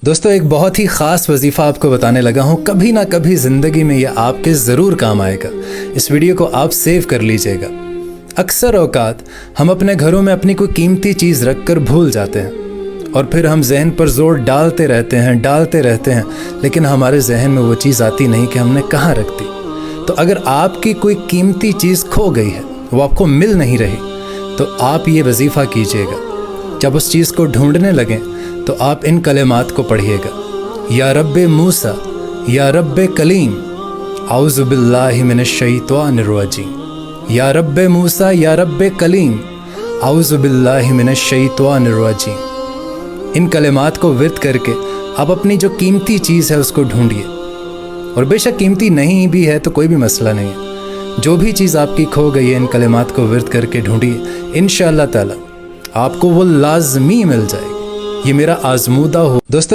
दोस्तों एक बहुत ही ख़ास वजीफ़ा आपको बताने लगा हूँ, कभी ना कभी ज़िंदगी में ये आपके ज़रूर काम आएगा। इस वीडियो को आप सेव कर लीजिएगा। अक्सर औकात हम अपने घरों में अपनी कोई कीमती चीज़ रख कर भूल जाते हैं और फिर हम जहन पर ज़ोर डालते रहते हैं, लेकिन हमारे जहन में वो चीज़ आती नहीं कि हमने कहाँ रख दी। तो अगर आपकी कोई कीमती चीज़ खो गई है, वो आपको मिल नहीं रही, तो आप ये वजीफ़ा कीजिएगा। जब उस चीज़ को ढूंढने लगें तो आप इन कलिमात को पढ़िएगा। या रब्बे मूसा या रब्बे कलीम औज़ु बिल्लाहि मिनश शैतानिर रजीम। या रब्बे मूसा या रब्बे कलीम औज़ु बिल्लाहि मिनश शैतानिर रजीम। इन कलिमात को विर्द करके आप अपनी जो कीमती चीज़ है उसको ढूंढिए, और बेशक कीमती नहीं भी है तो कोई भी मसला नहीं है। जो भी चीज़ आपकी खो गई है, इन कलिमात को विर्द करके ढूंढिए, इंशाअल्लाह ताला आपको वो लाज़मी मिल जाएगी। ये मेरा आज़मूदा हो दोस्तों।